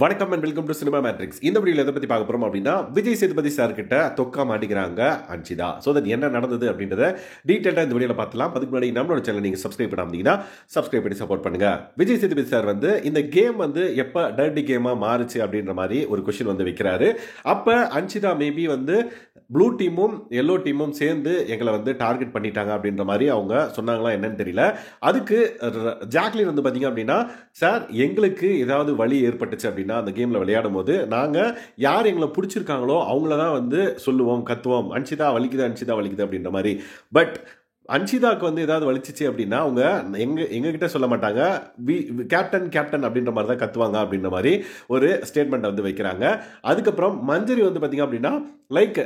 வணக்கம் and welcome to cinema matrix. இந்த வீடியோவில் எதை பற்றி பார்க்க போகிறோம் அப்படின்னா, விஜய் சேதுபதி சார் கிட்ட தொக்கா மாட்டிக்கிறாங்க அன்ஷிதா. ஸோ தட் என்ன நடந்தது அப்படின்றத டீட்டெயிலாக இந்த வீடியோவில் பார்த்துலாம். அதுக்கு முன்னாடி நம்மளோட சேனல் நீங்கள் சப்ஸ்கிரைப் பண்ணாமீங்கன்னா சப்ஸ்கிரைப் பண்ணி சப்போர்ட் பண்ணுங்க. விஜய் சேதுபதி சார் இந்த கேம் எப்போ டர்ட்டி கேமாக மாறுச்சு அப்படின்ற மாதிரி ஒரு கொஸ்டின் வைக்கிறாரு. அப்போ அன்ஷிதா மேபி ப்ளூ டீமும் எல்லோ டீமும் சேர்ந்து எங்களை டார்கெட் பண்ணிட்டாங்க அப்படின்ற மாதிரி அவங்க சொன்னாங்களா என்னன்னு தெரியல. அதுக்கு ஜாக்லின் பார்த்தீங்க அப்படின்னா, சார் எங்களுக்கு ஏதாவது வழி ஏற்பட்டுச்சு அப்படின்னா அந்த கேம்ல விளையாடும் போது நாங்க யார் எங்களை பிடிச்சிருக்காங்களோ அவங்கள தான் சொல்லுவோம், கத்துவோம், அன்ஷிதா வலிக்குது அப்படின்ற மாதிரி. பட் அன்ஷிதாவுக்கு ஏதாவது வலிச்சிச்சு அப்படின்னா அவங்க எங்ககிட்ட சொல்ல மாட்டாங்க, கேப்டன் அப்படின்ற மாதிரி தான் கத்துவாங்க அப்படின்ற மாதிரி ஒரு ஸ்டேட்மெண்ட் வைக்கிறாங்க. அதுக்கப்புறம் மஞ்சரி பார்த்தீங்க அப்படின்னா, லைக்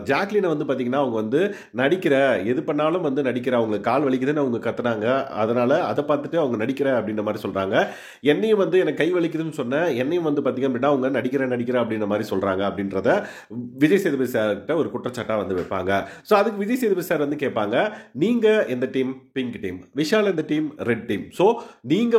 ஜாக்லினை பார்த்தீங்கன்னா அவங்க நடிக்கிற எது பண்ணாலும் நடிக்கிற, அவங்க கால் வலிக்குதுன்னு அவங்க கத்துனாங்க, அதனால அதை பார்த்துட்டு அவங்க நடிக்கிற அப்படின்ற மாதிரி சொல்றாங்க. என்னையும் எனக்கு கை வலிக்குதுன்னு சொன்னேன், என்னையும் பார்த்தீங்க அப்படின்னா அவங்க நடிக்கிற அப்படின்ற மாதிரி சொல்றாங்க அப்படின்றத விஜய் சேதுபதி சார்கிட்ட ஒரு குற்றச்சாட்டா வைப்பாங்க. ஸோ அதுக்கு விஜய் சேதுபதி சார் கேட்பாங்க, நீங்க எந்த டீம்? Pink team. விஷால் எந்த டீம்? Red team. ஸோ நீங்க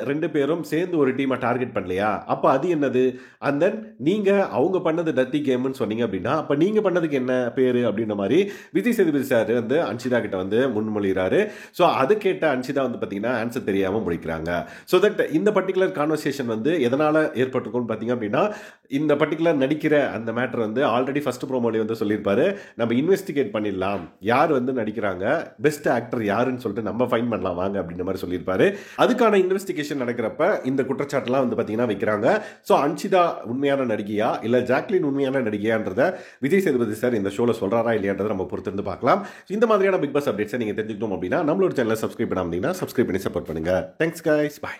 ரெண்டு பேரும் சேர்ந்து ஒரு டீமை டார்கெட் பண்ணலையா? அப்ப அது என்னது? அண்ட் தென் நீங்க அவங்க பண்ணது டர்ட்டி கேம்னு சொன்னீங்க அப்படின்னா அப்ப நீங்க பண்ணதுக்கு என்ன பேரு அப்படின்ற மாதிரி விஜய் சேதுபதி சார் அன்ஷிதா கிட்ட முன்மொழிகிறாரு. ஸோ அது கேட்ட அன்ஷிதா பார்த்தீங்கன்னா ஆன்சர் தெரியாம முடிக்கிறாங்க. ஸோ தட் இந்த பர்டிகுலர் கான்வர்சேஷன் எதனால ஏற்பட்டிருக்கும்னு பார்த்தீங்க அப்படின்னா, இந்த பர்டிகுலர் நடிக்கிற அந்த மேட்டர் ஆல்ரெடி ஃபர்ஸ்ட் ப்ரோமோலி சொல்லியிருப்பாரு, நம்ம இன்வெஸ்டிகேட் பண்ணிடலாம், யார் நடிக்கிறாங்க, பெஸ்ட் ஆக்டர் யாருன்னு சொல்லிட்டு நம்ம ஃபைன் பண்ணலாம் வாங்க அப்படின்ற மாதிரி சொல்லியிருப்பாரு. அதுக்கான இன்வெஸ்டிகேஷன் நடக்கிறப்ப இந்த குற்றச்சாட்டுலாம் பார்த்தீங்கன்னா வைக்கிறாங்க. ஸோ அன்ஷிதா உண்மையான நடிகையா இல்ல ஜாக்லின் உண்மையான நடிகையான்றத விஜய் சேதுபதி சார் இந்த ஷோல சொல்றாரா இல்லையான்றதை நம்ம பொறுத்திருந்து பார்க்கலாம். இந்த மாதிரியான பிக் பாஸ் அப்டேட்ஸை நீங்க தெரிஞ்சுக்கணும் அப்படின்னா நம்மளோட சேனலை சப்ஸ்கிரைப் பண்ணாமீங்கன்னா சப்ஸ்கிரைப் பண்ணி சப்போர்ட் பண்ணுங்க. Thanks guys, by.